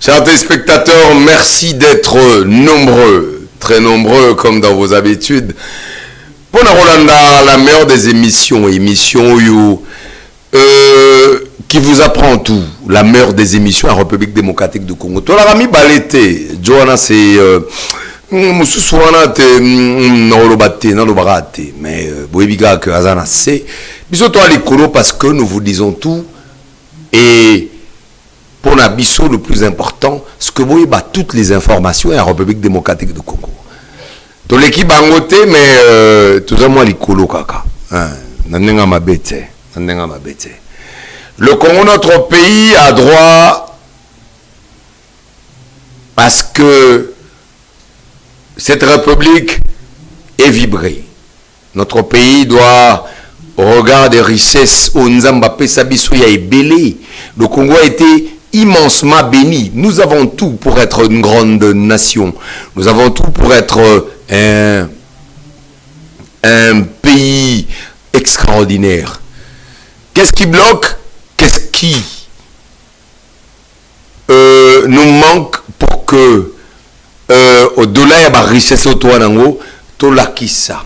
Chers téléspectateurs, merci d'être nombreux, très nombreux comme dans vos habitudes. Pour Rolanda, la meilleure des émissions qui vous apprend tout, la meilleure des émissions en République démocratique du Congo. Toi, la Balete, Johanna, c'est Moussousouana, mais Boebiga, que Azana, c'est. Bisous, toi, les colos, parce que nous vous disons tout. Et pour Nabiso, le plus important, ce que vous voyez, toutes les informations en République démocratique du Congo. Tout l'équipe bangote, mais tout ça, moi, les colos, kaka. Nandenga ma bête. Le Congo, notre pays, a droit à ce que cette république est vibrée. Notre pays doit, au regard des richesses, le Congo a été immensement béni. Nous avons tout pour être une grande nation. Nous avons tout pour être un pays extraordinaire. Qu'est-ce qui bloque? Qu'est-ce qui nous manque pour que au-delà de la richesse to lakisa,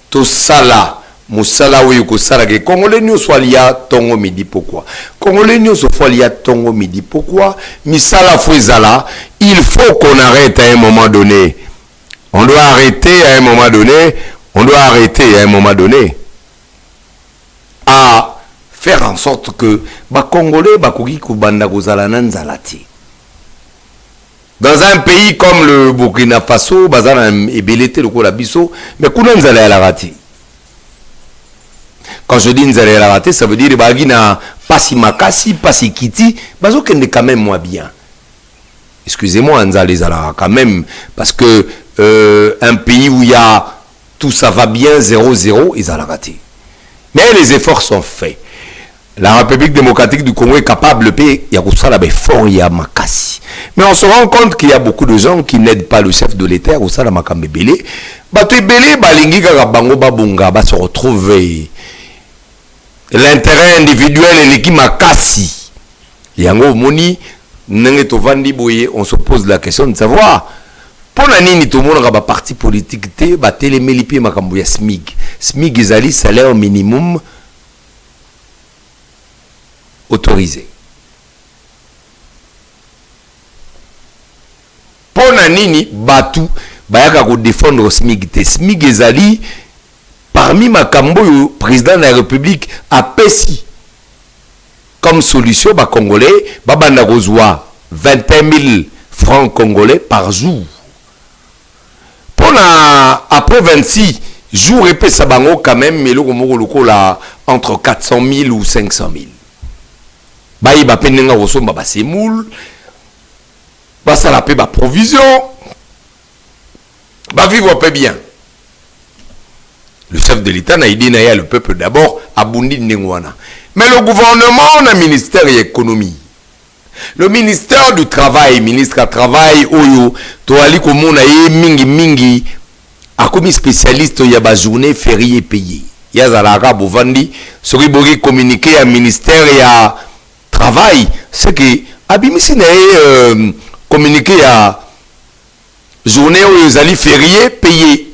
to sala, musala oui ko sala ke Congolais nous soit lié tongo midi pourquoi? Congolais nous soit lié tongo midi pourquoi? Misala fouezala, il faut qu'on arrête à un moment donné. On doit arrêter à un moment donné. À faire en sorte que ba Congolais bakoki kubanda kozala nanzalati. Dans un pays comme le Burkina Faso, bazana ebelete loko la biso, mais kuna nzala la rati. Quand je dis nzala la rati, ça veut dire bagina pasi makasi, pasi kiti, bazo kende quand même moins bien. Excusez-moi, nzala quand même parce que un pays où il y a tout ça va bien 0-0, ils ont raté. Mais les efforts sont faits. La République démocratique du Congo est capable de payer. Il y a fort, il y a makasi. Mais on se rend compte qu'il y a beaucoup de gens qui n'aident pas le chef de l'État. Ou ça, la makame belé. Bato belé, balingi bango babunga, ba se retrouver. L'intérêt individuel et l'équipe makasi. Yango moni, nenge tovandi boye, on se pose la question de savoir. Pour la nini tout le monde a un parti politique te ba télémélipi makambo ya SMIG. SMIG ezali salaire minimum autorisé. Pour la nini batu bayaka ko défendre SMIG te. SMIG ezali parmi makambo yo président de la République a pesi comme solution ba congolais ba banda kozwa 21 000 francs congolais par jour. Après 26 jours, et ça bango quand même, mais le là entre 400 000 ou 500 000. Bah, il va peine à recevoir, bah, c'est moule. Bah, ça la paie, bah, provision. Bah, vivre peu bien. Le chef de l'État n'a aidé le peuple d'abord à Bundi Nengwana. Mais le gouvernement, on a ministère de l'économie. Le ministère du Travail, ministre du Travail, Oyo, Toali Komona mingi, a commis spécialiste, il y a ba journée fériée payée. Il y a Zalaka Bovandi, Soribori communiqué à ministère et à Travail, c'est que Abimisi n'a communiqué à journée où ils allaient fériée payée.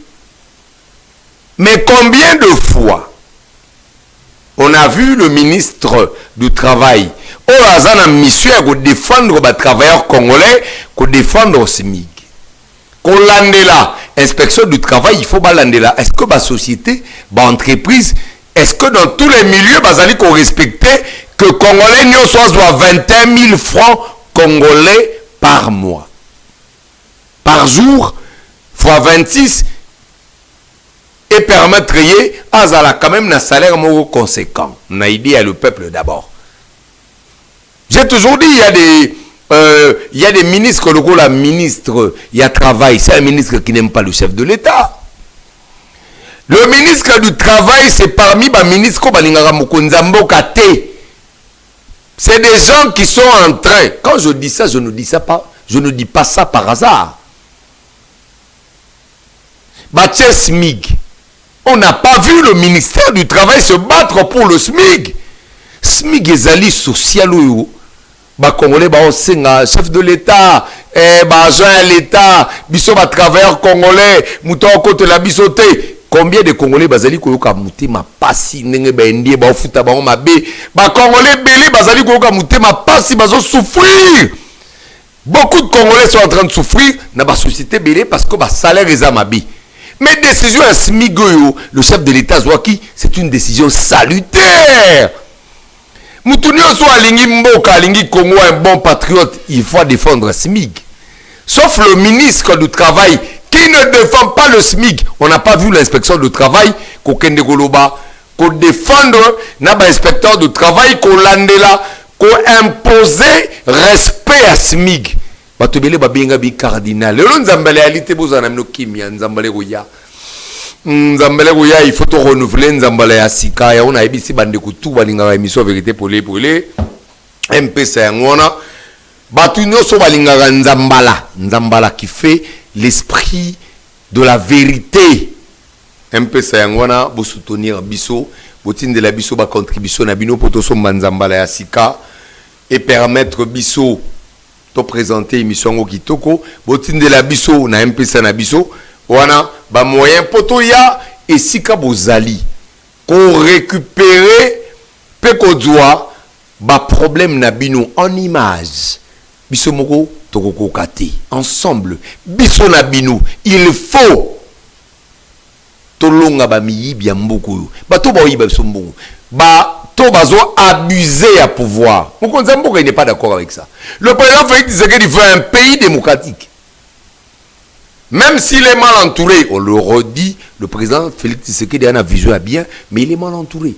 Mais combien de fois on a vu le ministre du Travail on a une mission pour défendre les travailleurs congolais, pour défendre le SMIC. Qu'on lande là, inspection du travail, il faut lander là. Est-ce que la société, l'entreprise, est-ce que dans tous les milieux, qu'on respecte que Congolais n'y soit 21 000 francs congolais par mois? Par jour, fois 26, et permettre à quand même un salaire conséquent. On a aidé le peuple d'abord. J'ai toujours dit, il y a des ministres, le ministre, il y a travail, c'est un ministre qui n'aime pas le chef de l'État. Le ministre du Travail, c'est parmi les ministres qui ont C'est des gens qui sont en train. Quand je dis ça, je ne dis pas ça par hasard. Mathieu SMIG. On n'a pas vu le ministère du Travail se battre pour le SMIG. SMIG ezali social ou ba congolais ba osenga chef de l'État ba agent à l'État biso ba travailleurs congolais muto côté la bisoté. Combien de Congolais bazali koyoka mutema pasi ndenge ba ndie ba futa ba mabe ba Congolais belé bazali koyoka mutema pasi bazo souffrir. Beaucoup de Congolais sont en train de souffrir na ba société belé parce que ba salaire eza mabe. Mais décision à Smigoyo, le chef de l'État Zouaki, c'est une décision salutaire. Moutounio soit alingi mboka, alingi Congo, un bon patriote, il faut défendre SMIG. Sauf le ministre du Travail qui ne défend pas le SMIG. On n'a pas vu l'inspection du travail qu'on défendre l'inspecteur du travail qu'on landela, qu'on imposer respect à SMIG. Batobele babenga bi cardinal. Le nzambale alite bozana mino kimia nzambale goya. Nzambale goya il faut to renouveler nzambale ya sika ya ona ebisi bande kutu balinga émission vérité pour les MPC ngona. Batu nyoso balinga nzambala qui fait l'esprit de la vérité. MPC ngona bo soutenir biso, botine de la biso ba contribution na bino poto so nzambala ya sika et permettre biso to présenter émission Kitoko, botine de la biso na MPC na biso, wana ba moyen poto ya et sika bozali qu'on récupérer pe ko doit ba problème na bino en image. Biso moko toko kate ensemble biso na bino il faut tolonga ba miyibi ya mboko ba to ba oyiba biso mbongo ba to bazo abuser à pouvoir. Mon il n'est pas d'accord avec ça. Le président Félix Tshisekedi veut un pays démocratique. Même s'il est mal entouré, on le redit, le président Félix Tshisekedi a une vision à bien, mais il est mal entouré.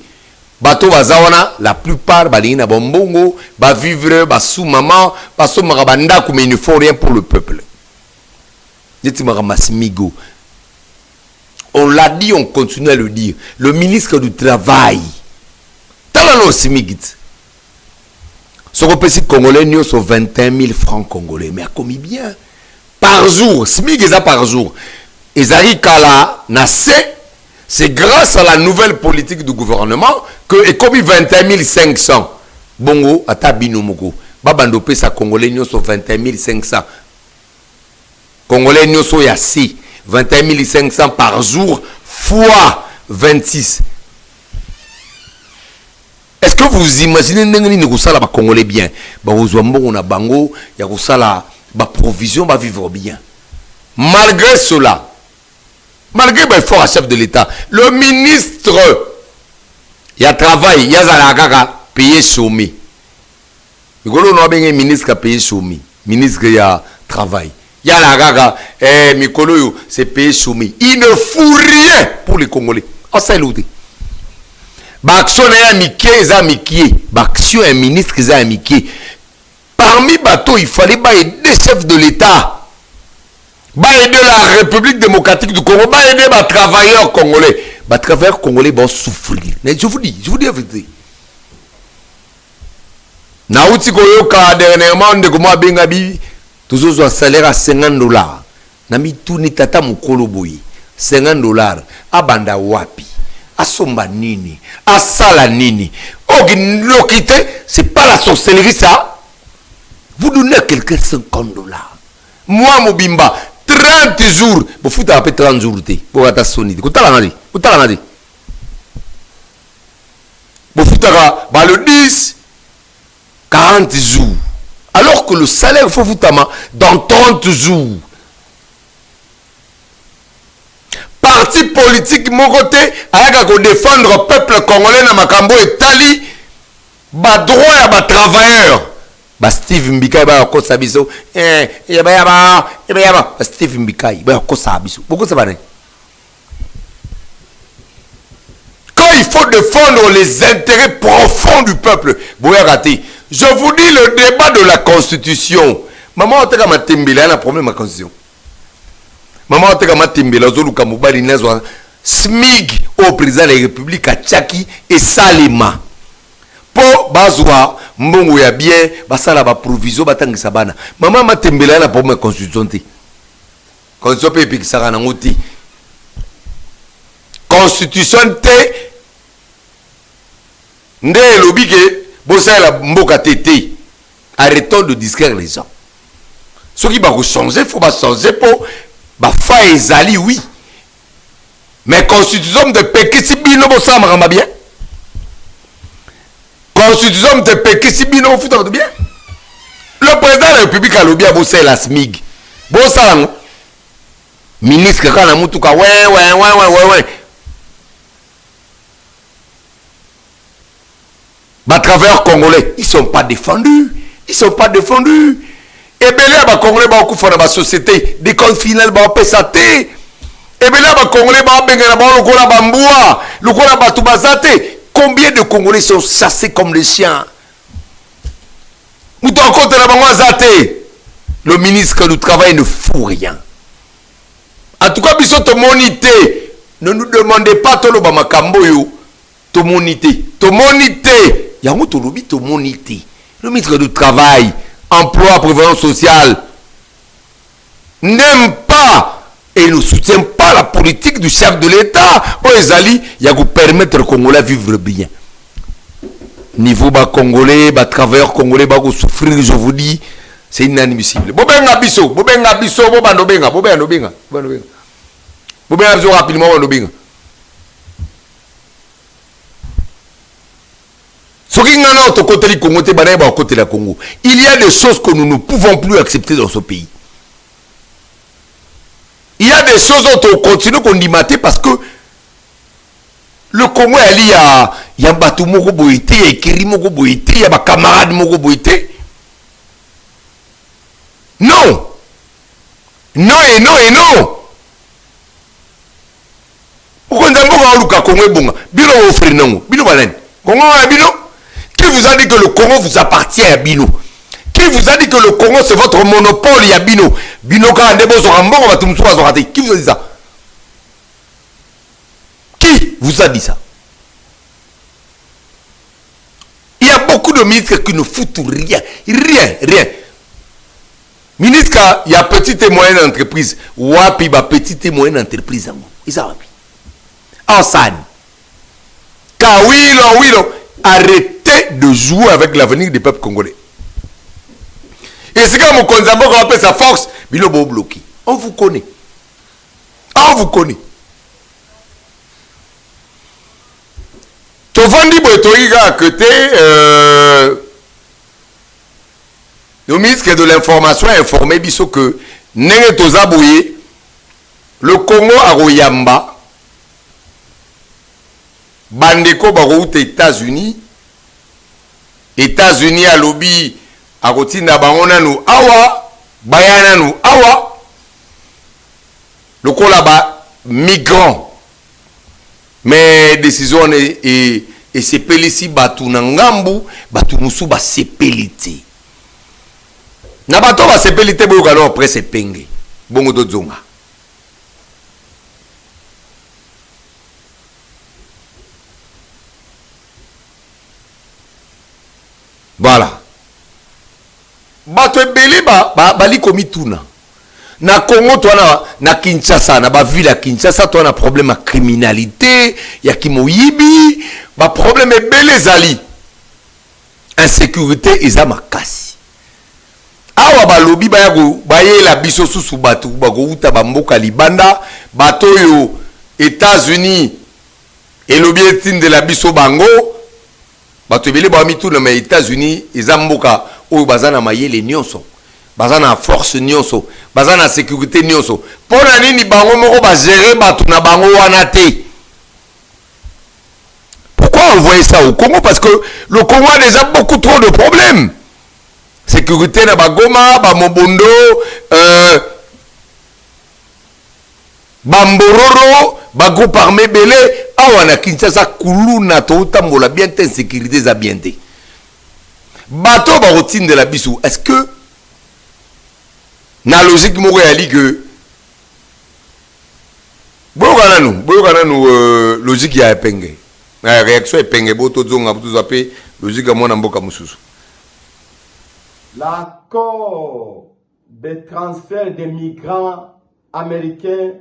Bato bazawana, la plupart balina bombongo, ba vivre, ba sous maman, ba sous marabanda, mais il ne faut rien pour le peuple. On l'a dit, on continue à le dire. Le ministre du Travail, Talano Simigit. Ce représentant congolais, nous sommes 21 000 francs congolais. Mais à combien bien? Par jour, Smig est par jour. Et Zari Kala Nassé, c'est grâce à la nouvelle politique du gouvernement que et comme 21 500. Bongo, Atabino Moko. Babando Pesa congolais, nous sommes 21 500. Congolais, nous sommes assez. 21 500 par jour fois 26. Est-ce que vous imaginez que les Congolais bien? On a bango, il y a la provision, va vivre bien. Malgré cela, malgré le fort chef de l'État, le ministre, il y a travail, il y a payé chômé. Il y a un ministre qui a payé chômé. Ministre qui a travail. Il y a la gaga, Mikolo, c'est payé chômé. Il ne fout rien pour les Congolais. On s'est l'outé. Baction est amitié. Baction est ministre qui est amitié. Parmi bateaux, il fallait aider des chefs de l'État. Aider la République démocratique du Congo. Aider les travailleurs congolais. Les travailleurs congolais vont souffrir. Je vous dis la vérité. Naouti Koyoka, dernièrement, de comment Bengabi, toujours un salaire à $50. Nami tourni tata mukolo boyi. $50. Abanda wapi. Asomba nini, asala nini. Lokite, c'est pas la sorcellerie ça. Vous donnez à quelqu'un $50. Moi, Mobimba, 30 jours. Vous foutez un peu 30 jours. Vous avez sonné. Vous avez vous foutez le 10, 40 jours. Alors que le salaire, il faut foutre dans 30 jours. Parti politique mon côté ayaka ko défendre le peuple congolais na makambo etali ba droit ya ba travailleurs ba Steve Mbikai ba ko sabiso Steve Mbikai ba ko sabiso beaucoup ça va. Quand il faut défendre les intérêts profonds du peuple, je vous dis le débat de la constitution. Maman on t'a matembela na problème de la constitution. Maman teka matimbela zoluka mobali nazwa SMIG au président de la République à Tchaki et Salima. Po bazwa mbongo ya bien basala ba provision batangisa bana mama matembela na pour constitution te constitution pe pikisaka nango te constitution te nde elobi ke bosala mboka tete arrêtons de distraire les gens soki bakochanger faut bachanger po bafa ezali oui mais constitution de pekisi bino bosala makambo bien constitution de pekisi bino bofutaka to bien le président de la république alobi abosala smig bosala ngo ministre kaka na mutuka ouais les travailleurs congolais ils sont pas défendus et bien là congolais ba okufa na ba société des comptes final ba pesate et bien là congolais ba bengana ba lokola bambua lokola batu bazate combien de congolais sont chassés comme des chiens muto akote na bango azate le ministre du travail ne fout rien en tout cas biso to monité ne nous demandez pas tolo ba makambo yo to monité yango to lobi to monité le ministre du travail emploi prévoyance sociale n'aime pas et ne soutient pas la politique du chef de l'État au Ezali ya vous permettre aux Congolais vivre bien niveau bas congolais bas travailleurs congolais bas souffrir je vous dis c'est inadmissible bobenga biso bobenga biso rapidement bobenga il y a des choses que nous ne pouvons plus accepter dans ce pays. Il y a des choses dont on continue qu'on y mater parce que le Congo il y a Batou Moko Boïté, il y a Kiri Moko Boïté, il y a des camarades Moko Boïté. Non. Pourquoi nous avons un Congo bon? Bilo offrir non. Bilo balen. Congo a bilo. Qui vous a dit que le Congo vous appartient à Bino? Qui vous a dit que le Congo c'est votre monopole à Bino? Bino quand on sur un bon, on va tout le monde rater. Qui vous a dit ça? Qui vous a dit ça? Il y a beaucoup de ministres qui ne foutent rien. Ministre, il y a petite et moyenne entreprise. Wapi ba petite et moyenne entreprise. Ils savent. Ensemble. Car oui, arrêtez de jouer avec l'avenir des peuples congolais. Et c'est quand mon Konzambo appelle sa force, Bilobo bloqué. On vous connaît. Tovandi Botoriga à côté, le ministre de l'information a informé Bisso que Nene Tozabouye, le Congo à Royamba, Bandeko Baroute États-Unis à lobby à Rotina Baronanu Awa Bayananu Awa le coup là-bas migrant mais décision et c'est pelisi batu nangambu batu musu ba sepelité na bato ba sepelité boyo alors après c'est penge bongo do zonga. Voilà. Bato ebele bali komi tuna. Na Congo toi na Kinshasa na ba ville à Kinshasa toi na problème à criminalité, ya kimoyibi, ba problème ebele zali. Insécurité eza makasi. Awa ba lobi ba yako ba yela biso susu batu ba ko uta ba mboka libanda, bato yo États-Unis et lobi etine de la biso bango. Bato ebele ba mitu na États-Unis ezamboka oyo bazana mayele nyonso bazana force nyonso bazana sécurité nyonso pona nini bango moko ba gérer bato na bango wana te. Pourquoi envoyer ça au Congo? Parce que le Congo a déjà beaucoup trop de problèmes. Sécurité na Bagoma, ba Mobondo, Bambororo, ba groupe armé belé, awana Kinshasa kuluna to tambola bien te sécurité za bien te. Bateau ba routine de la bisou. Est-ce que na logique moko ya li que boyokana nous logique ya epenge. Na réaction epenge boto zonga boto zape logique ya mona mboka mususu. l'accord de transfert des migrants américains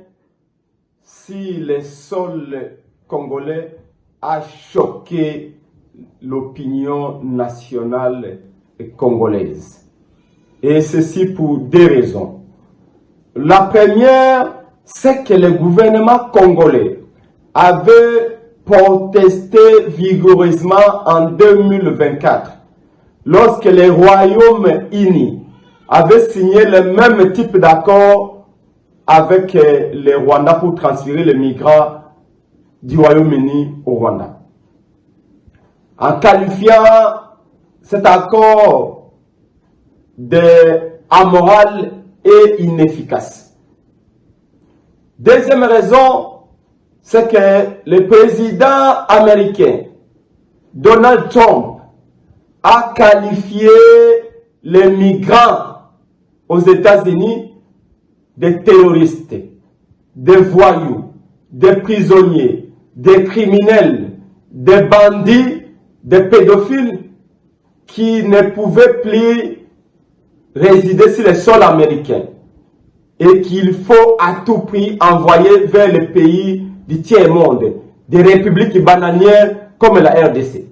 sur les sols congolais a choqué l'opinion nationale congolaise. Et ceci pour deux raisons. La première, c'est que le gouvernement congolais avait protesté vigoureusement en 2024 lorsque le Royaume-Uni avait signé le même type d'accord avec le Rwanda pour transférer les migrants du Royaume-Uni au Rwanda. En qualifiant cet accord d'amoral et inefficace. Deuxième raison, c'est que le président américain Donald Trump a qualifié les migrants aux États-Unis de terroristes, de voyous, de prisonniers, de criminels, de bandits, de pédophiles qui ne pouvaient plus résider sur le sol américain et qu'il faut à tout prix envoyer vers les pays du tiers-monde, des républiques bananières comme la RDC.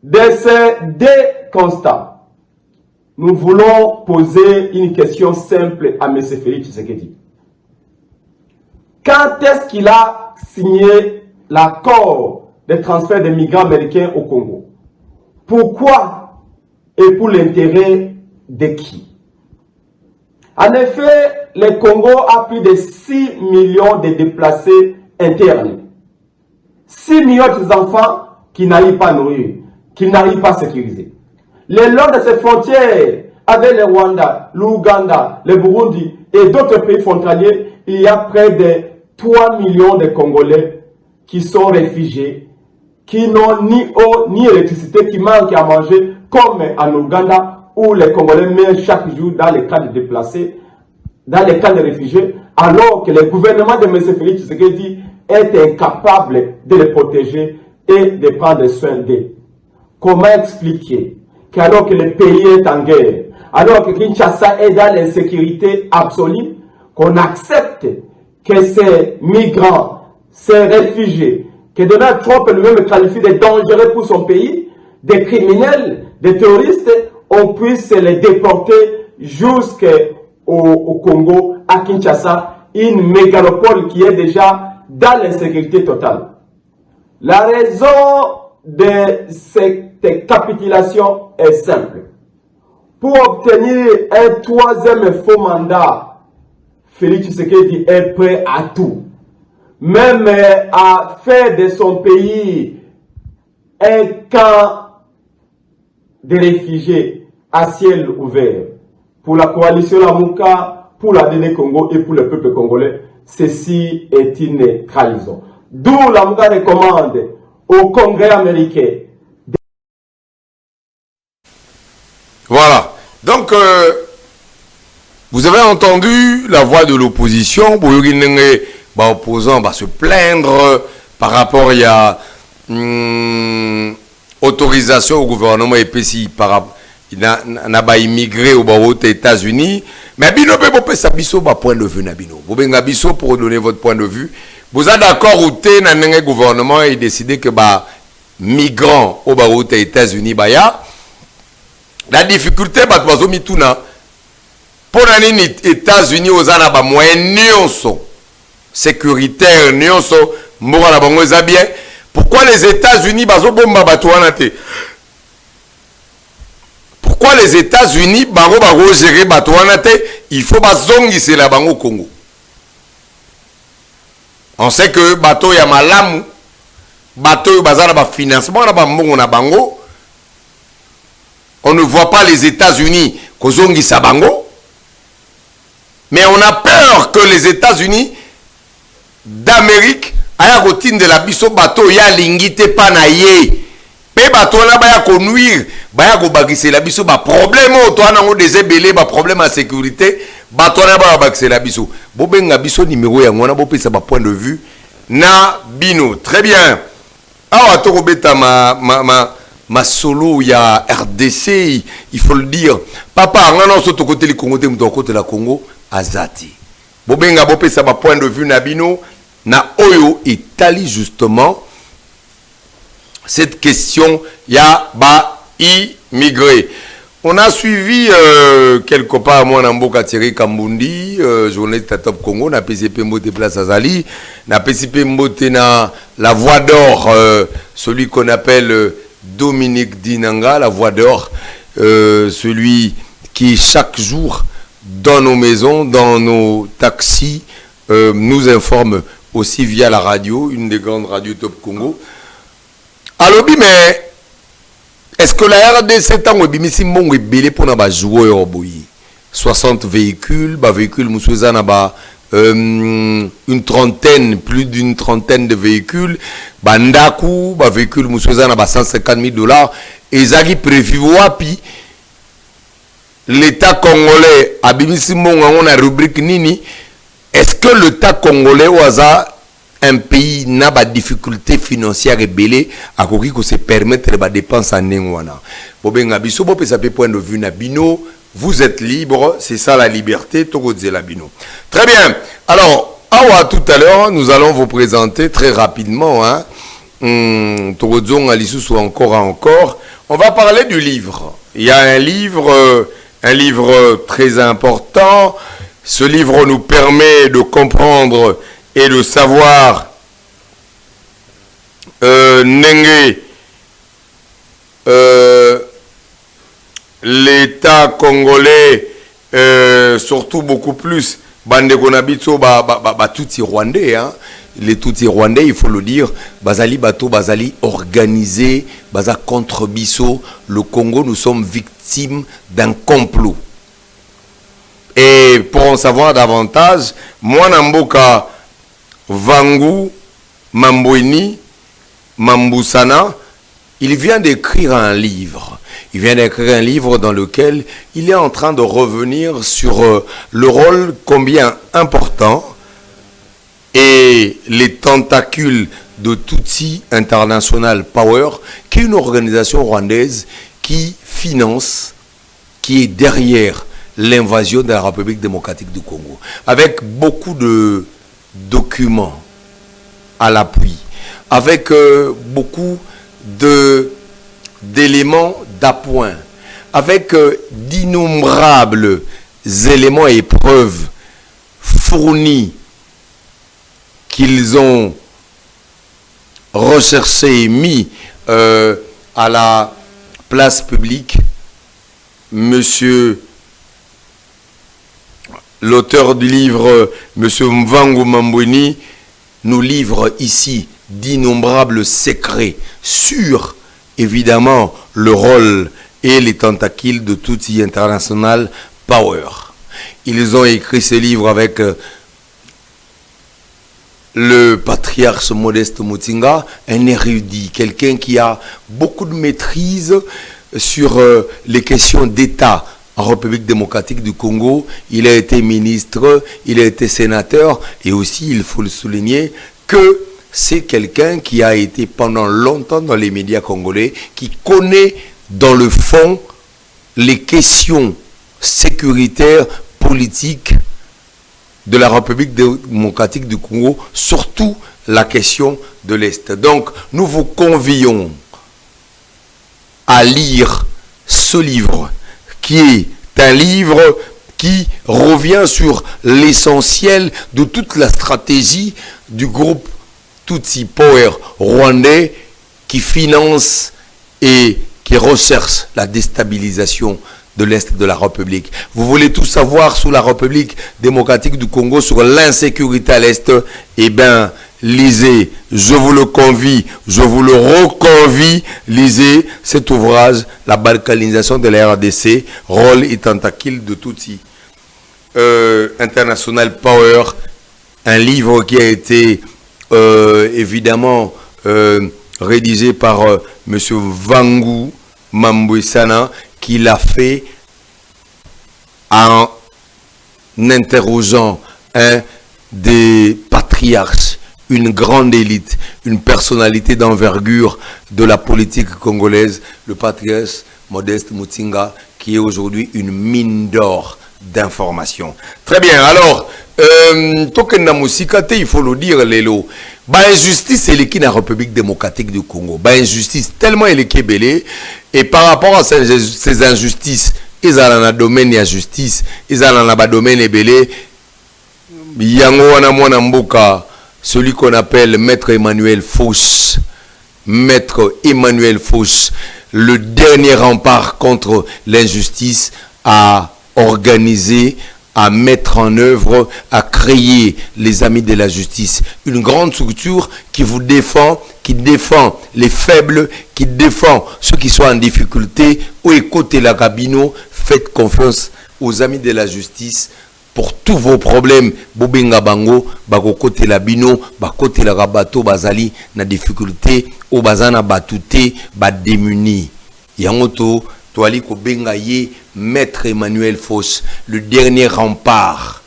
De ces deux constats, nous voulons poser une question simple à M. Félix Tshisekedi. Quand est-ce qu'il a signé l'accord de transfert des migrants américains au Congo? Pourquoi et pour l'intérêt de qui? En effet, le Congo a plus de 6 millions de déplacés internes. 6 millions d'enfants qui n'arrivent pas à nourrir, qui n'arrivent pas à sécuriser. Le long de ces frontières, avec le Rwanda, l'Ouganda, le Burundi et d'autres pays frontaliers, il y a près de 3 millions de Congolais qui sont réfugiés, qui n'ont ni eau ni électricité, qui manquent à manger, comme en Ouganda, où les Congolais meurent chaque jour dans les camps de déplacés, dans les camps de réfugiés, alors que le gouvernement de M. Félix Tshisekedi est incapable de les protéger et de prendre soin d'eux. Comment expliquer qu'alors que le pays est en guerre, alors que Kinshasa est dans l'insécurité absolue, qu'on accepte que ces migrants, ces réfugiés, que Donald Trump lui-même qualifie de dangereux pour son pays, des criminels, des terroristes, on puisse les déporter jusqu'au Congo, à Kinshasa, une mégalopole qui est déjà dans l'insécurité totale. La raison de cette capitulation est simple. Pour obtenir un troisième faux mandat, Félix Tshisekedi est prêt à tout. Même à faire de son pays un camp de réfugiés à ciel ouvert. Pour la coalition Lamuka, pour la DD Congo et pour le peuple congolais, ceci est une trahison. D'où Lamuka recommande au Congrès américain. Voilà. Donc, vous avez entendu la voix de l'opposition. Opposant va se plaindre par rapport à autorisation au gouvernement et puis il n'a pas immigré aux États-Unis. Mais bino pe popé sa biso ba point de vue na bino. Vous benga biso pour donner votre point de vue. Vous êtes d'accord ou té na nenge gouvernement et décidé que ba migrants aux États-Unis ba ya la difficulté ba bazo mituna pour nani États-Unis aux ana ba moyen nyonso sécuritaire nyonso mbora na bango za bien. Pourquoi les États-Unis bazo bomba bato wana te? Pourquoi les États-Unis baro gérer bato wana te? Il faut bazongisi la bango Congo. On sait que bato ya malamu, bato bazana ba financement na ba mbongo na bango. On ne voit pas les États-Unis kozongisa bango. Mais on a peur que les États-Unis d'Amérique aya routine de la biso bato ya lingite pa na ye. Pe bato na baya ko nuire, baya ko bagise la biso ba problème o to na ngo désebelé ba problème à sécurité, bato na ba bagise la biso. Bo benga biso numéro ya ngona bo pesa ba point de vue na bino. Très bien. Awa to robeta Masolo, il y a RDC, il faut le dire. Papa, on a ce côté le Congo, de côté la Congo, Azati. Bobenga bopé ça ba point de vue nabino na oyo Italie justement cette question ya ba immigré. On a suivi quelque part moi Namboka Thierry Kambundi, journaliste à Top Congo, na PCP Mbote Place Azali, na PCP Mbote na la Voix d'Or, celui qu'on appelle Dominique Dinanga, la Voix d'Or, celui qui chaque jour dans nos maisons, dans nos taxis, nous informe aussi via la radio, une des grandes radios Top Congo. Alors, mais est-ce que la RDC est en train de pour les joueurs 60 véhicules, une trentaine, plus d'une trentaine de véhicules, Bandaku, véhicule Moussouza 150 000 $, et Zagi prévu wapi l'État congolais a on a rubrique nini. Est-ce que l'État congolais ou un pays n'a pas de difficulté financière et belé à que se permettre de dépenser en Nengwana. Bobenga biso bo pesa point de vue na bino, vous êtes libre, c'est ça la liberté, Togodze la bino. Très bien. Alors, awa tout à l'heure, nous allons vous présenter très rapidement hein. Togodzong Alisusu encore. On va parler du livre. Il y a un livre très important. Ce livre nous permet de comprendre et de savoir l'État congolais, surtout beaucoup plus, bande konabito touti rwandais, hein. Les touti rwandais, il faut le dire, bazali bato, bazali organisé, baza contre biso, le Congo, nous sommes victimes d'un complot. Et pour en savoir davantage, moi Namboka Vangu Mambouini Mambusana, il vient d'écrire un livre. Il vient d'écrire un livre dans lequel il est en train de revenir sur le rôle combien important et les tentacules de Tutsi International Power, qui est une organisation rwandaise qui finance, qui est derrière l'invasion de la République démocratique du Congo, avec beaucoup de documents à l'appui, avec beaucoup d'éléments d'appoint, avec d'innombrables éléments et preuves fournis qu'ils ont recherchés et mis à la place publique. Monsieur l'auteur du livre, M. Mvangu Mambouini, nous livre ici d'innombrables secrets sur, évidemment, le rôle et les tentacules de Tutsi International Power. Ils ont écrit ce livre avec le patriarche Modeste Mutinga, un érudit, quelqu'un qui a beaucoup de maîtrise sur les questions d'État en République démocratique du Congo. Il a été ministre, il a été sénateur, et aussi, il faut le souligner, que c'est quelqu'un qui a été pendant longtemps dans les médias congolais, qui connaît dans le fond les questions sécuritaires, politiques de la République démocratique du Congo, surtout la question de l'Est. Donc, nous vous convions à lire ce livre, qui est un livre qui revient sur l'essentiel de toute la stratégie du groupe Tutsi Power rwandais qui finance et qui recherche la déstabilisation de l'Est de la République. Vous voulez tout savoir sur la République démocratique du Congo, sur l'insécurité à l'Est? Eh bien, lisez, je vous le convie, je vous le reconvie, lisez cet ouvrage, La balkanisation de la RDC, rôle et tentacule de Tutsi International Power, un livre qui a été évidemment rédigé par M. Vangu Mambouisana, qui l'a fait en interrogeant un des patriarches, une grande élite, une personnalité d'envergure de la politique congolaise, le patriarche Modeste Mutinga, qui est aujourd'hui une mine d'or d'informations. Très bien, alors, il faut le dire, Lélo, injustice, c'est l'équipe de la République démocratique du Congo. Injustice, tellement elle est kébélée, et par rapport à ces injustices, ils sont dans le domaine de la justice, ils sont dans le domaine ébélé, celui qu'on appelle Maître Emmanuel Fausse, le dernier rempart contre l'injustice, a organisé, à mettre en œuvre, à créer les Amis de la Justice. Une grande structure qui vous défend, qui défend les faibles, qui défend ceux qui sont en difficulté. Ou écoutez la cabino, faites confiance aux Amis de la Justice pour tous vos problèmes. Bobenga bango, bako kote la bino, bako kote la rabato, bazali na difficulté, ou bazana batute, ba démuni. Yangoto, toali ko benga ye, Maître Emmanuel Fausse, le dernier rempart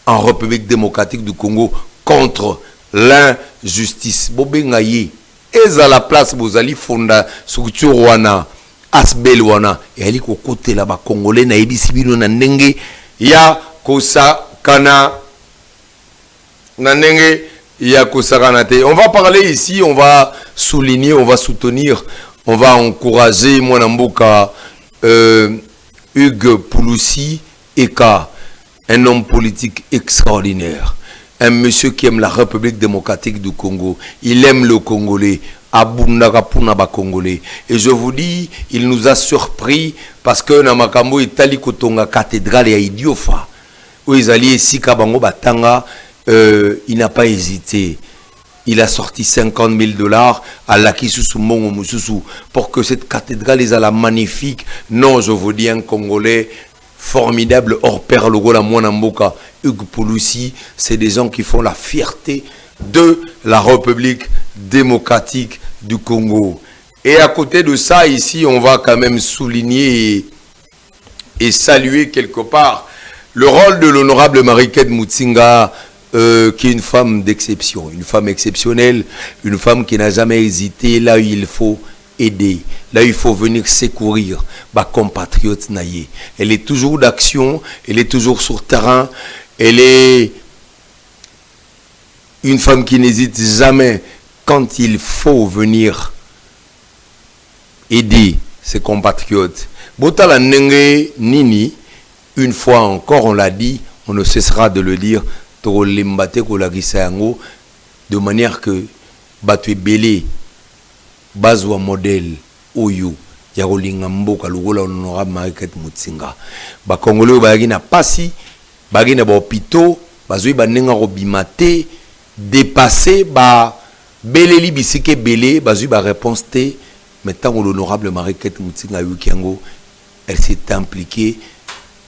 en République démocratique du Congo contre l'injustice. Bobenga ye, et à la place bozali fonda structure wana, asbel wana, et ali ko kote la ba congolais na ebisi bino na ndenge ya kosa kana na ndenge ya kosa kana te. On va parler ici, on va souligner, on va soutenir, on va encourager mon mboka Hugues Pouloussi Eka, un homme politique extraordinaire, un monsieur qui aime la République démocratique du Congo, il aime le Congolais, Congolais. Et je vous dis, il nous a surpris parce que Namakambo Itali Kotonga cathédrale ya Idiofa, où ils allaient Sika Bango Batanga, il n'a pas hésité. Il a sorti $50,000 à Lakisusu Mongo Mususu pour que cette cathédrale est à la magnifique. Non, je vous dis un Congolais formidable, hors pair, le Gola Mwanamboka, Hugues Pouloussi, c'est des gens qui font la fierté de la République démocratique du Congo. Et à côté de ça, ici, on va quand même souligner et saluer quelque part le rôle de l'honorable Marie-Kate Mutinga, qui est une femme d'exception, une femme exceptionnelle, une femme qui n'a jamais hésité là où il faut aider, là où il faut venir secourir, bah, compatriotes naïe. Elle est toujours d'action, elle est toujours sur terrain, elle est une femme qui n'hésite jamais quand il faut venir aider ses compatriotes. Botala Nenge Nini, une fois encore, on l'a dit, on ne cessera de le dire, de manière que Batwe Belé, Bazwa modèle, Oyo, Yarolinga Mboka, Lugola honorable Marie-Kate Mutinga. Ba Congolais Bagui na Pasi, Bagui na Bopito, Bazui Banenga Robimate, dépassé, Ba Belé Libisike Belé, Bazui Ba réponse T, maintenant l'honorable Marie-Kate Mutinga Yukiango, elle s'est impliquée,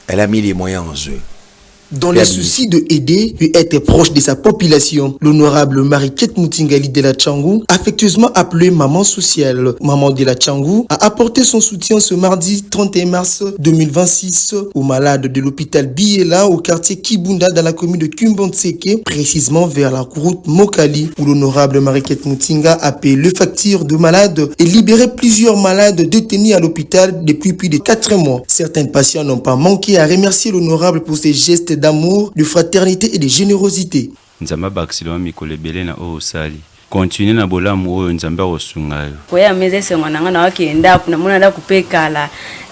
elle a mis les moyens en jeu. Dans le souci de aider et être proche de sa population, l'honorable Marie-Kate Mutingali de la Tchangou, affectueusement appelée Maman Sociale, Maman de la Tchangou, a apporté son soutien ce mardi 31 mars 2026 aux malades de l'hôpital Biela au quartier Kibunda dans la commune de Kumbanseke, précisément vers la route Mokali, où l'honorable Marie-Kate Mutinga a payé le facture de malades et libéré plusieurs malades détenus à l'hôpital depuis plus de 4 mois. Certains patients n'ont pas manqué à remercier l'honorable pour ses gestes d'amour, de fraternité et de générosité. Nzamba baksilwa mikole belé na o sali. Continue na bolamu oyo nzamba osungayo. Koya meze se mwananga na wakenda kuna mwana da kupekala.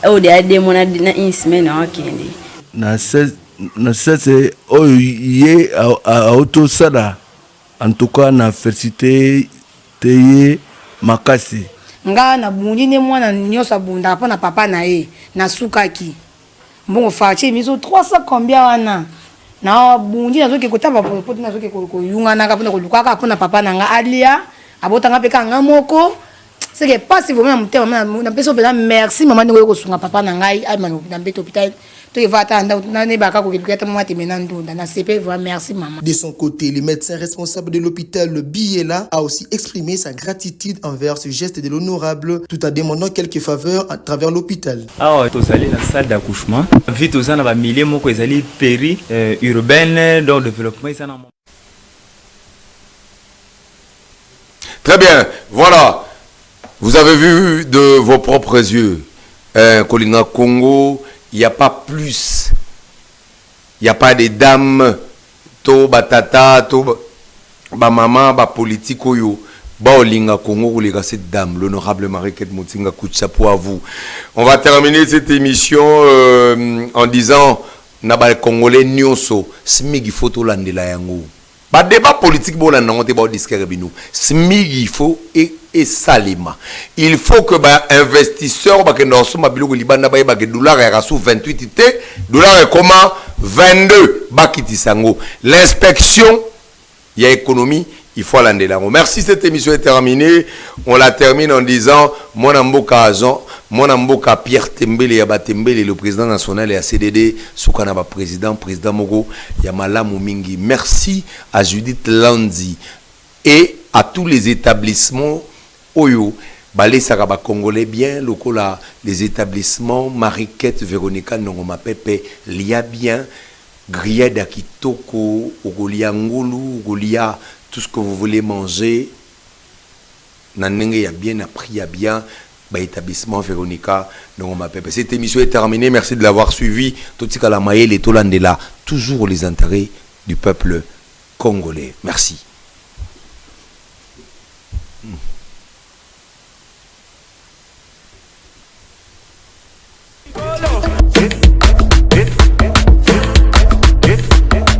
O de ade mwana na insime na wakende. Na sese oyo ye auto sala. En tout cas na félicité teye makasi. Nga na bundi ne mwana nyosa bunda pa na papa na ye na sukaki. Bon fachi miso 300 combien wana na bundi na zoke kotaba pote na zoke ko yunga na ka pona ko lukaka pona papa na nga alia abota nga peka nga moko c'est que pas si vous même mutema na peso pela merci maman ngo ko sunga papa na ngai ai mano na beto hôpital to va attendre na ne baka ko kiketa mama temena ndunda na CP vraiment merci maman. De son côté, le médecin responsable de l'hôpital Biela a aussi exprimé sa gratitude envers ce geste de l'honorable tout en demandant quelques faveurs à travers l'hôpital. Ah to sali na salle d'accouchement vite aux ana ba milieu moko ezali péri urbaine dans développement ça na Très bien, voilà. Vous avez vu de vos propres yeux. Kolinga Congo, il n'y a pas plus. Il n'y a pas de dames, to batata, to ba maman, ba politique yo. Ba Olinga Congo, les gars, cette dame, l'honorable Marie-Kate Mutinga, coup de chapeau à vous. On va terminer cette émission en disant Nabal Congolais Nyonso, smigi photo landela yango. Ba débat politique bon nan on ba disquer bino. Smigi faut et salima. Il faut que ba investisseur ba que dans so mabilo libanda ba ba que dollar est sous 28 t, dollar est comment 22 ba kitisango. L'inspection il y a économie, il faut aller là. Merci, cette émission est terminée. On la termine en disant mon amboka Azon, mon amboka Pierre Tembele Yabatembele, le président national et à CDD, Soukanaba président Mogo, Yamala Moumingi. Merci à Judith Landi et à tous les établissements Oyo, Balé Saraba Congolais bien, lokola, les établissements Marie-Kate, Véronica Nongoma Pepe, Lia bien. Grillade d'Akitoko, Ogolia Ngulu, Ogolia, tout ce que vous voulez manger. Nanenge y a bien appris, y a bien. Établissement Véronica, donc ma pépé. Cette émission est terminée. Merci de l'avoir suivi. Tout ce la maille, les Tolandela, toujours les intérêts du peuple congolais. Merci.